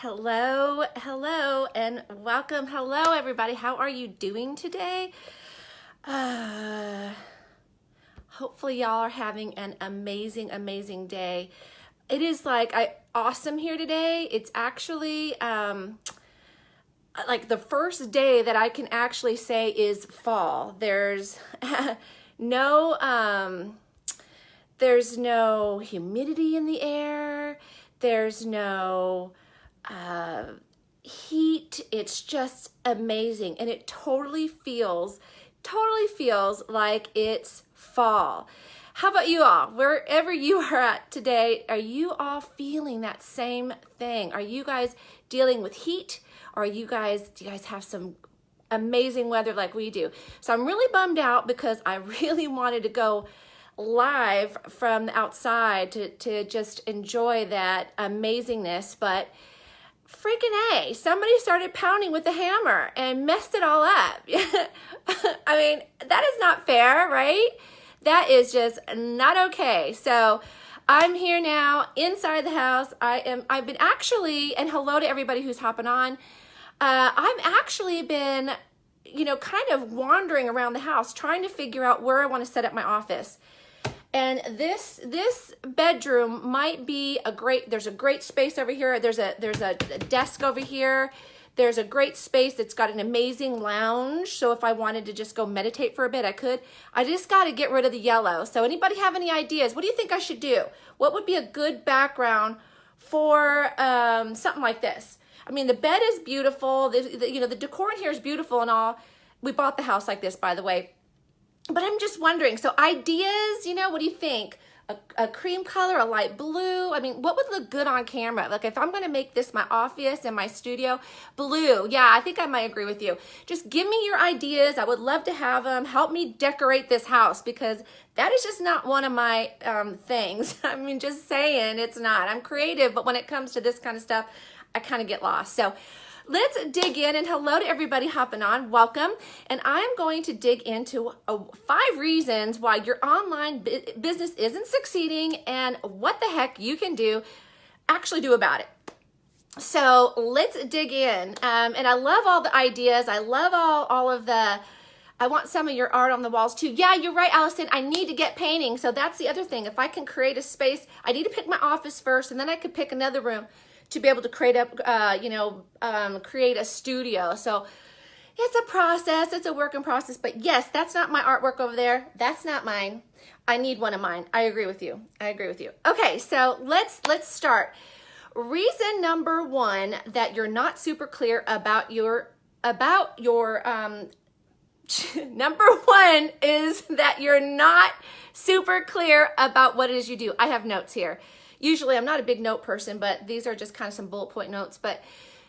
Hello, hello, and welcome. Hello, everybody. How are you doing today? Hopefully, y'all are having an amazing, amazing day. It is awesome here today. It's actually like the first day that I can actually say is fall. There's no there's no humidity in the air. There's no heat. It's just amazing, and it totally feels like it's fall. How about you all? Wherever you are at today, are you all feeling that same thing? Are you guys dealing with heat, or do you guys have some amazing weather like we do? So I'm really bummed out because I really wanted to go live from outside to just enjoy that amazingness, but freaking A, somebody started pounding with the hammer and messed it all up. I mean, that is not fair, right? That is just not okay. So I'm here now inside the house. I've been actually, and hello to everybody who's hopping on. I've actually been, kind of wandering around the house trying to figure out where I want to set up my office. And this bedroom might be there's a great space over here. There's a desk over here. There's a great space. It's got an amazing lounge. So if I wanted to just go meditate for a bit, I could. I just got to get rid of the yellow. So anybody have any ideas? What do you think I should do? What would be a good background for something like this? I mean, the bed is beautiful. The decor in here is beautiful and all. We bought the house like this, by the way. But I'm just wondering, so ideas, what do you think? A cream color, a light blue? I mean, what would look good on camera? Like if I'm going to make this my office and my studio, blue. Yeah, I think I might agree with you. Just give me your ideas. I would love to have them. Help me decorate this house because that is just not one of my things. I mean, just saying, it's not. I'm creative, but when it comes to this kind of stuff, I kind of get lost. So let's dig in, and hello to everybody hopping on. Welcome. And I'm going to dig into 5 reasons why your online business isn't succeeding and what the heck you can actually do about it. So let's dig in. And I love all the ideas. I love all of I want some of your art on the walls too. Yeah, you're right, Allison. I need to get painting. So that's the other thing. If I can create a space, I need to pick my office first, and then I could pick another room to be able to create a studio. So it's a process, it's a work in process, but yes, that's not my artwork over there. That's not mine. I need one of mine. I agree with you. Okay, so let's start. Reason number 1 that you're not super clear about your number 1 is that you're not super clear about what it is you do. I have notes here. Usually I'm not a big note person, but these are just kind of some bullet point notes. But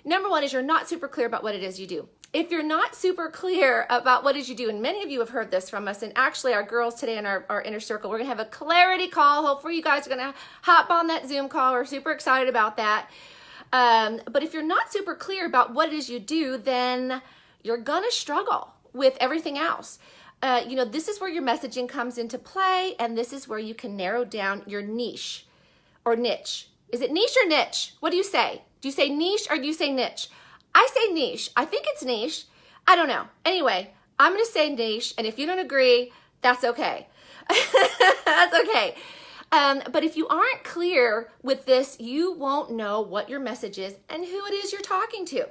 number 1 is you're not super clear about what it is you do. If you're not super clear about what it is you do, and many of you have heard this from us, and actually our girls today in our inner circle, we're going to have a clarity call. Hopefully you guys are going to hop on that Zoom call. We're super excited about that. But if you're not super clear about what it is you do, then you're going to struggle with everything else. This is where your messaging comes into play, and this is where you can narrow down your niche. Or niche. Is it niche or niche? What do you say? Do you say niche or do you say niche? I say niche. I think it's niche. I don't know. Anyway, I'm going to say niche, and if you don't agree, that's okay. That's okay. But if you aren't clear with this, you won't know what your message is and who it is you're talking to.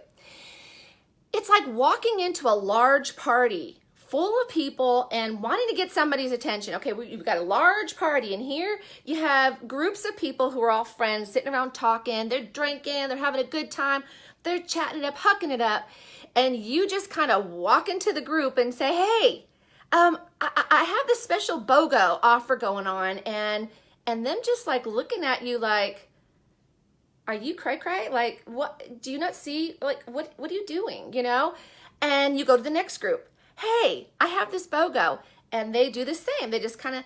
It's like walking into a large party full of people and wanting to get somebody's attention. Okay, you've got a large party, and here you have groups of people who are all friends sitting around talking, they're drinking, they're having a good time, they're chatting it up, hucking it up, and you just kind of walk into the group and say, hey, I have this special BOGO offer going on, and them just like looking at you like, are you cray-cray? Like, what, do you not see, like, what are you doing, And you go to the next group. Hey, I have this BOGO. And they do the same. They just kind of,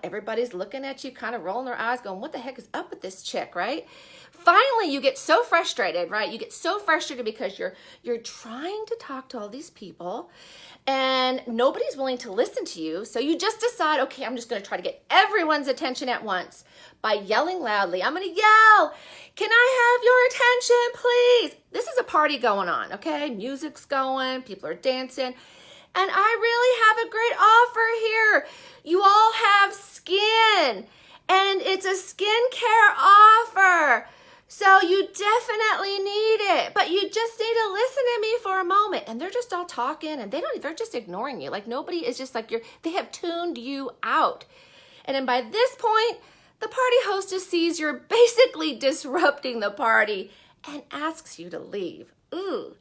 everybody's looking at you, kind of rolling their eyes, going, what the heck is up with this chick, right? Finally, you get so frustrated, right? You get so frustrated because you're trying to talk to all these people and nobody's willing to listen to you. So you just decide, okay, I'm just going to try to get everyone's attention at once by yelling loudly. I'm going to yell, can I have your attention, please? This is a party going on, okay? Music's going, people are dancing. And I really have a great offer here. You all have skin, and it's a skincare offer. So you definitely need it, but you just need to listen to me for a moment. And they're just all talking, and they're just ignoring you. Like nobody is just like they have tuned you out. And then by this point, the party hostess sees you're basically disrupting the party and asks you to leave. Ooh.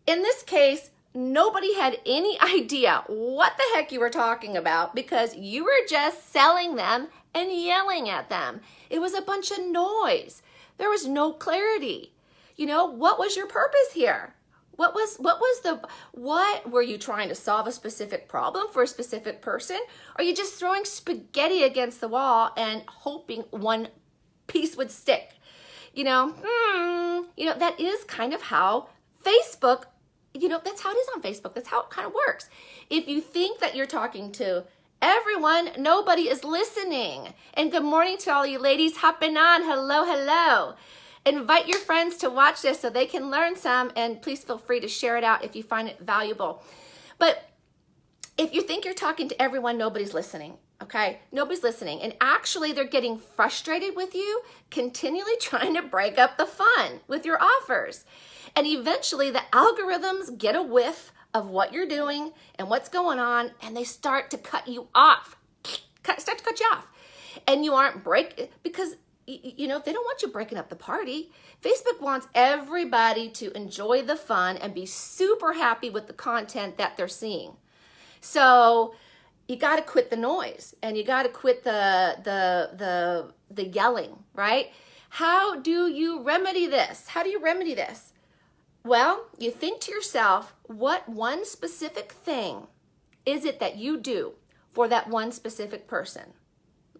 In this case, nobody had any idea what the heck you were talking about because you were just selling them and yelling at them. It was a bunch of noise. There was no clarity. What was your purpose here? What were you trying to solve a specific problem for a specific person? Or are you just throwing spaghetti against the wall and hoping one piece would stick? That is kind of how Facebook, that's how it is on Facebook. That's how it kind of works. If you think that you're talking to everyone, nobody is listening. And good morning to all you ladies hopping on. Hello, hello. Invite your friends to watch this so they can learn some, and please feel free to share it out if you find it valuable. But if you think you're talking to everyone, nobody's listening, okay? Nobody's listening. And actually, they're getting frustrated with you, continually trying to break up the fun with your offers. And eventually, the algorithms get a whiff of what you're doing and what's going on, and they start to cut you off. Start to cut you off. And you aren't because they don't want you breaking up the party. Facebook wants everybody to enjoy the fun and be super happy with the content that they're seeing. So you got to quit the noise and you got to quit the yelling, right? How do you remedy this? How do you remedy this? Well, you think to yourself, what one specific thing is it that you do for that one specific person?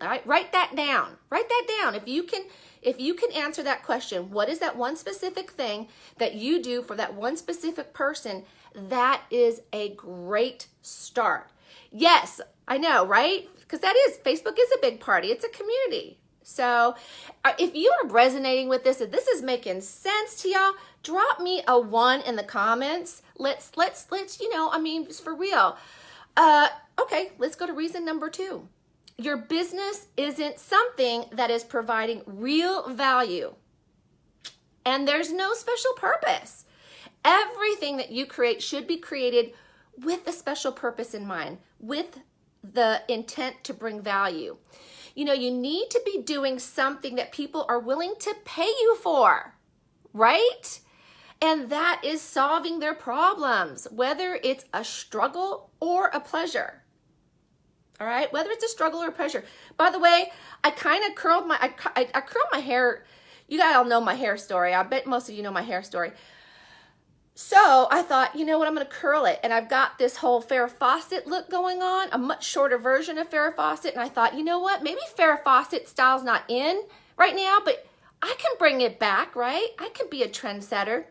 All right, write that down. Write that down. If you can answer that question, what is that one specific thing that you do for that one specific person? That is a great start. Yes, I know, right? Because Facebook is a big party. It's a community. So if you are resonating with this, if this is making sense to y'all, drop me a 1 in the comments. Let's just for real. Okay, let's go to reason number 2. Your business isn't something that is providing real value. And there's no special purpose. Everything that you create should be created with a special purpose in mind, with the intent to bring value. You need to be doing something that people are willing to pay you for, right? And that is solving their problems, whether it's a struggle or a pleasure. All right, whether it's a struggle or a pleasure. By the way, I kind of curled I curled my hair. You guys all know my hair story. I bet most of you know my hair story. So I thought, you know what, I'm going to curl it. And I've got this whole Farrah Fawcett look going on, a much shorter version of Farrah Fawcett. And I thought, you know what, maybe Farrah Fawcett style's not in right now, but I can bring it back, right? I can be a trendsetter.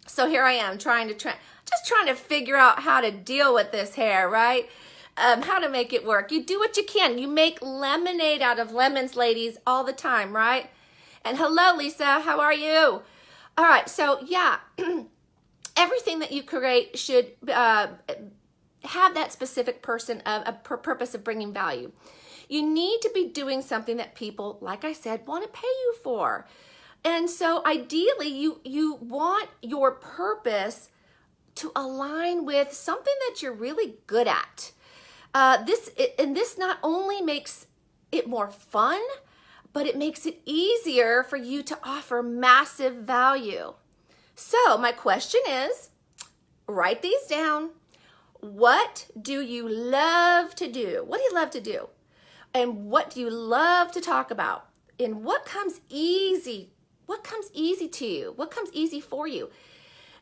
So here I am trying to figure out how to deal with this hair, right? How to make it work. You do what you can. You make lemonade out of lemons, ladies, all the time, right? And hello, Lisa, how are you? All right, so yeah, everything that you create should have that specific purpose of bringing value. You need to be doing something that people, like I said, want to pay you for. And so ideally, you want your purpose to align with something that you're really good at. This not only makes it more fun, but it makes it easier for you to offer massive value. So my question is, write these down. What do you love to do? What do you love to do? And what do you love to talk about? And what comes easy? What comes easy to you? What comes easy for you?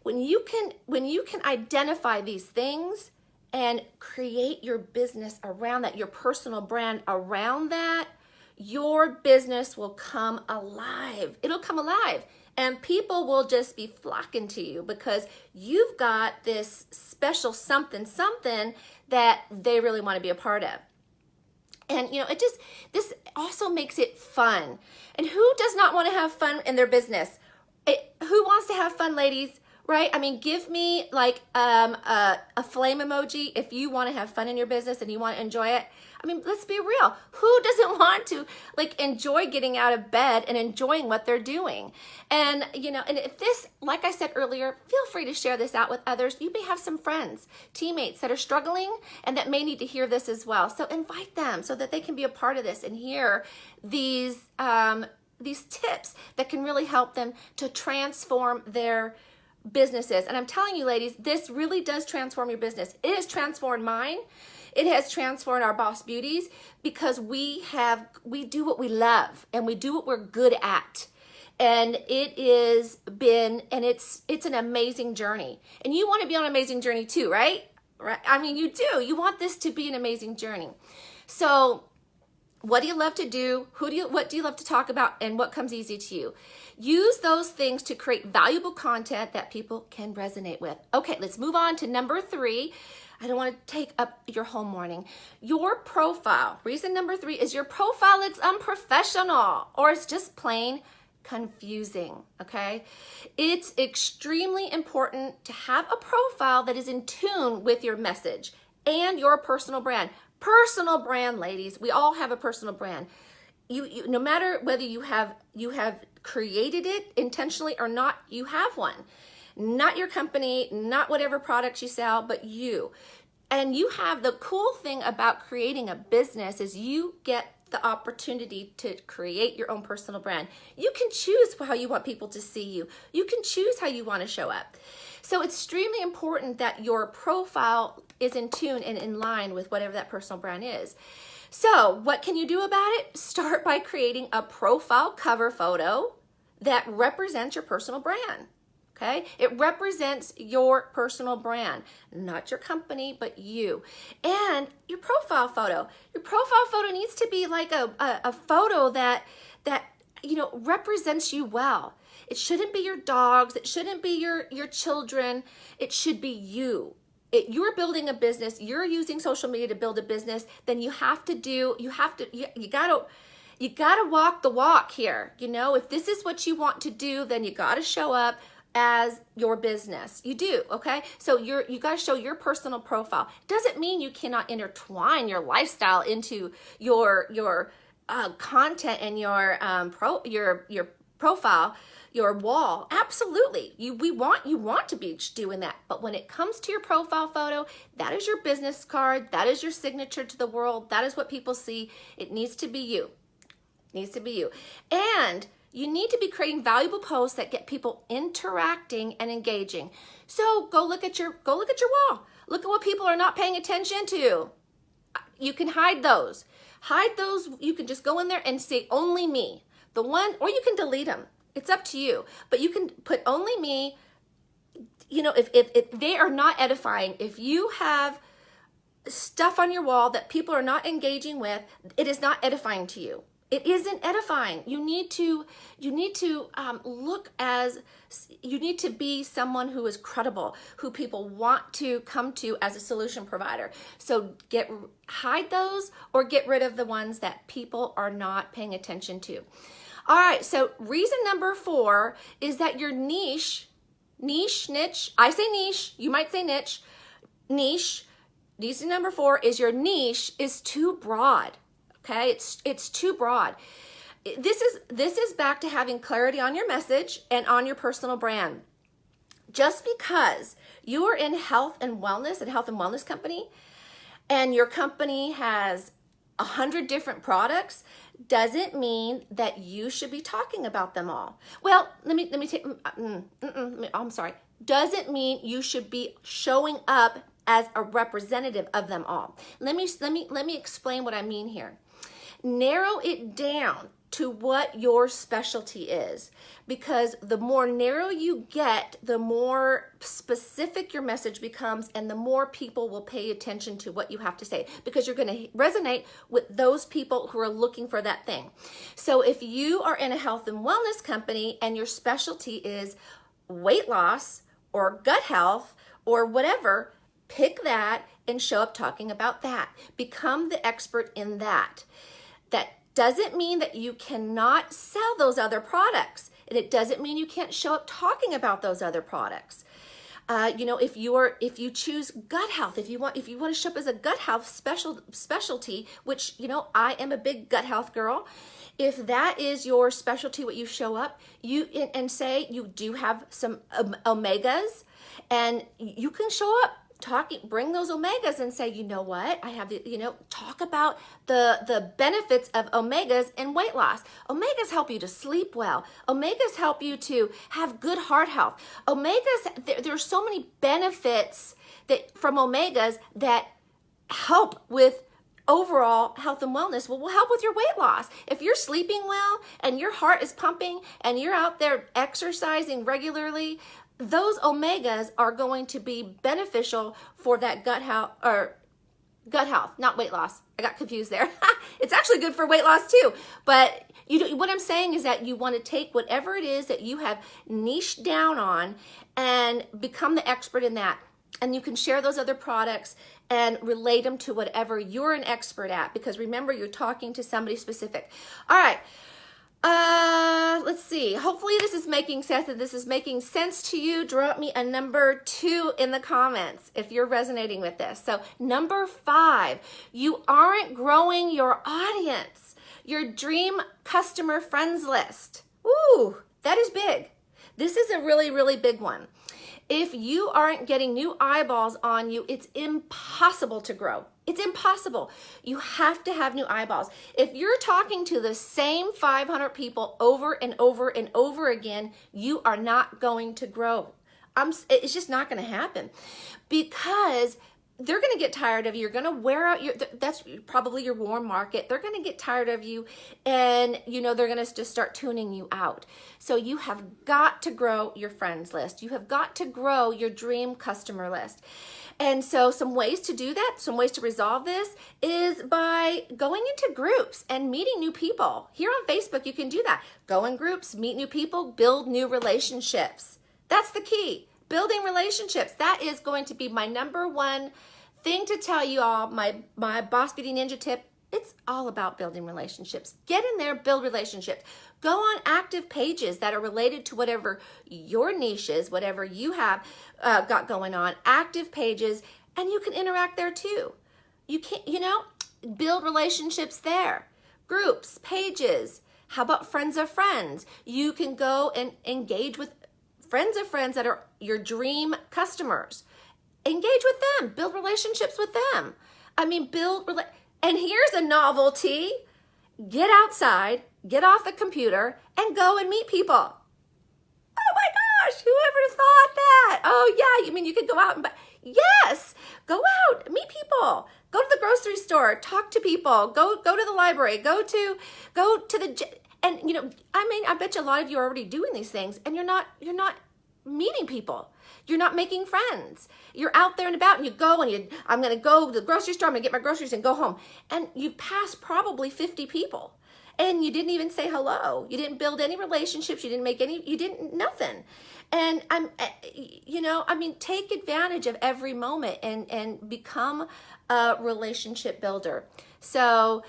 When you can identify these things and create your business around that, your personal brand around that, your business will come alive. It'll come alive. And people will just be flocking to you because you've got this special something that they really want to be a part of. And this also makes it fun. And who does not want to have fun in their business? Who wants to have fun, ladies? Right? I mean, give me like a flame emoji if you want to have fun in your business and you want to enjoy it. I mean, let's be real. Who doesn't want to like enjoy getting out of bed and enjoying what they're doing? And and if this, like I said earlier, feel free to share this out with others. You may have some friends, teammates that are struggling and that may need to hear this as well. So invite them so that they can be a part of this and hear these tips that can really help them to transform their businesses. And I'm telling you, ladies, this really does transform your business. It has transformed mine. It has transformed our Boss Beauties because we do what we love and we do what we're good at. And it's an amazing journey. And you want to be on an amazing journey too, right? Right? I mean, you do. You want this to be an amazing journey. So what do you love to do? What do you love to talk about? And what comes easy to you? Use those things to create valuable content that people can resonate with. Okay, let's move on to number 3. I don't want to take up your whole morning. Your profile. Reason number 3 is your profile looks unprofessional or it's just plain confusing, okay? It's extremely important to have a profile that is in tune with your message and your personal brand. Personal brand, ladies. We all have a personal brand. You no matter whether you have created it intentionally or not, you have one. Not your company, not whatever products you sell, but you. And you have the cool thing about creating a business is you get the opportunity to create your own personal brand. You can choose how you want people to see you. You can choose how you want to show up. So it's extremely important that your profile is in tune and in line with whatever that personal brand is. So what can you do about it? Start by creating a profile cover photo that represents your personal brand. Okay? It represents your personal brand, not your company, but you. And your profile photo. Your profile photo needs to be like a photo that represents you well. It shouldn't be your dogs. It shouldn't be your children. It should be you. You're building a business. You're using social media to build a business. Then you gotta walk the walk here. If this is what you want to do, then you gotta show up as your business. You do, okay? So you got to show your personal profile. Doesn't mean you cannot intertwine your lifestyle into your content and your profile, your wall. Absolutely. You want to be doing that. But when it comes to your profile photo, that is your business card. That is your signature to the world. That is what people see. It needs to be you. It needs to be you. And you need to be creating valuable posts that get people interacting and engaging. So go look at your wall. Look at what people are not paying attention to. You can hide those. You can just go in there and say only me. Or you can delete them. It's up to you. But you can put only me. If they are not edifying, if you have stuff on your wall that people are not engaging with, it is not edifying to you. It isn't edifying. You need to be someone who is credible, who people want to come to as a solution provider. So hide those or get rid of the ones that people are not paying attention to. All right, so reason number 4 is that your niche, I say niche, you might say niche. Reason number 4 is your niche is too broad. Okay, it's too broad. This is back to having clarity on your message and on your personal brand. Just because you are in health and wellness company, and your company has 100 different products, doesn't mean that you should be talking about them all. Well, I'm sorry. Doesn't mean you should be showing up as a representative of them all. Let me explain what I mean here. Narrow it down to what your specialty is, because the more narrow you get, the more specific your message becomes, and the more people will pay attention to what you have to say, because you're going to resonate with those people who are looking for that thing. So if you are in a health and wellness company and your specialty is weight loss or gut health or whatever, pick that and show up talking about that. Become the expert in that. That doesn't mean that you cannot sell those other products, and it doesn't mean you can't show up talking about those other products. If you choose gut health, if you want to show up as a gut health specialty, which I am a big gut health girl. If that is your specialty, what you show up, and say you do have some omegas, and you can show up bring those omegas and say, you know what, I have talk about the benefits of omegas in weight loss. Omegas help you to sleep well. Omegas help you to have good heart health. Omegas, there's so many benefits from omegas that help with overall health and wellness. Will help with your weight loss. If you're sleeping well and your heart is pumping and you're out there exercising regularly, those omegas are going to be beneficial for that gut health, not weight loss. I got confused there. It's actually good for weight loss too. But what I'm saying is that you want to take whatever it is that you have niched down on and become the expert in that. And you can share those other products and relate them to whatever you're an expert at, because remember, you're talking to somebody specific. All right. Let's see. Hopefully this is making sense. If this is making sense to you, drop me a number 2 in the comments if you're resonating with this. So number 5, you aren't growing your audience, your dream customer friends list. Ooh, that is big. This is a really, really big one. If you aren't getting new eyeballs on you, it's impossible to grow. It's impossible. You have to have new eyeballs. If you're talking to the same 500 people over and over and over again, you are not going to grow. It's just not going to happen, because they're going to get tired of you. You're going to wear out that's probably your warm market. They're going to get tired of you, and they're going to just start tuning you out. So you have got to grow your friends list. You have got to grow your dream customer list. And so some ways to do that, some ways to resolve this, is by going into groups and meeting new people. Here on Facebook, you can do that. Go in groups, meet new people, build new relationships. That's the key. Building relationships. That is going to be my number 1 thing to tell you all, my Boss Beauty Ninja tip. It's all about building relationships. Get in there, build relationships. Go on active pages that are related to whatever your niche is, whatever you have got going on, active pages, and you can interact there too. You can, build relationships there. Groups, pages. How about friends of friends? You can go and engage with friends of friends that are your dream customers. Engage with them, build relationships with them. And here's a novelty. Get outside, get off the computer, and go and meet people. Oh my gosh, whoever thought that? Oh yeah, you mean you could go out and yes, go out, meet people. Go to the grocery store, talk to people, go to the library, go to the, and I bet you a lot of you are already doing these things, and you're not meeting people. You're not making friends. You're out there and about, and you go and I'm going to go to the grocery store, I'm going to get my groceries and go home. And you pass probably 50 people, and you didn't even say hello. You didn't build any relationships. You didn't make nothing. And take advantage of every moment and become a relationship builder. So,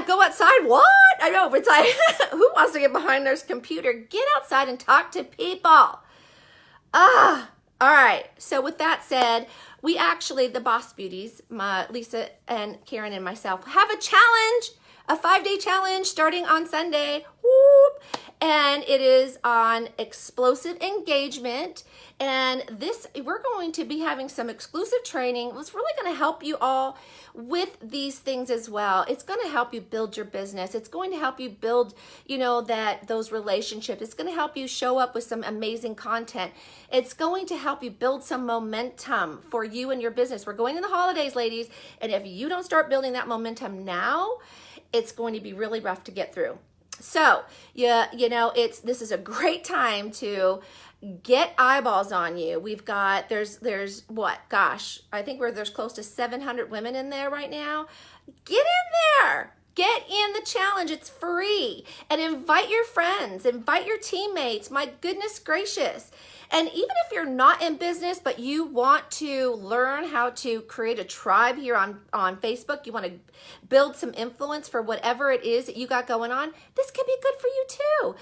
go outside. What? I know, but it's like, who wants to get behind their computer? Get outside and talk to people. All right. So with that said, we actually, the Boss Beauties, Lisa and Karen and myself, have a challenge, a 5-day challenge starting on Sunday. Whoop. And it is on explosive engagement. And we're going to be having some exclusive training. It's really going to help you all with these things as well. It's going to help you build your business. It's going to help you build, those relationships. It's going to help you show up with some amazing content. It's going to help you build some momentum for you and your business. We're going in the holidays, ladies. And if you don't start building that momentum now, it's going to be really rough to get through. So, this is a great time to get eyeballs on you. We've got, there's what, gosh, I think there's close to 700 women in there right now. Get in there. Get in the challenge. It's free. And invite your friends, invite your teammates. My goodness gracious. And even if you're not in business, but you want to learn how to create a tribe here on Facebook, you want to build some influence for whatever it is that you got going on, this can be good for you too.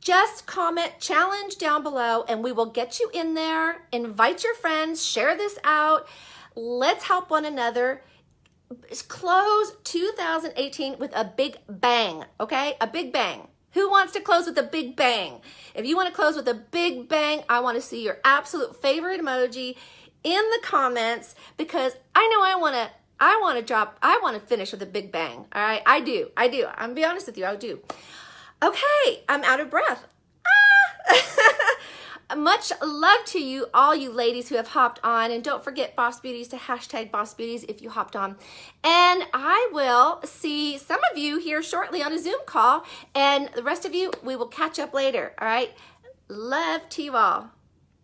Just comment challenge down below and we will get you in there. Invite your friends, share this out. Let's help one another. Close 2018 with a big bang, okay? A big bang. Who wants to close with a big bang? If you want to close with a big bang, I want to see your absolute favorite emoji in the comments, because I know I want to finish with a big bang. All right, I do. I'm gonna be honest with you, I do. Okay, I'm out of breath. Much love to you, all you ladies who have hopped on. And don't forget, Boss Beauties, to hashtag Boss Beauties if you hopped on. And I will see some of you here shortly on a Zoom call. And the rest of you, we will catch up later. All right? Love to you all.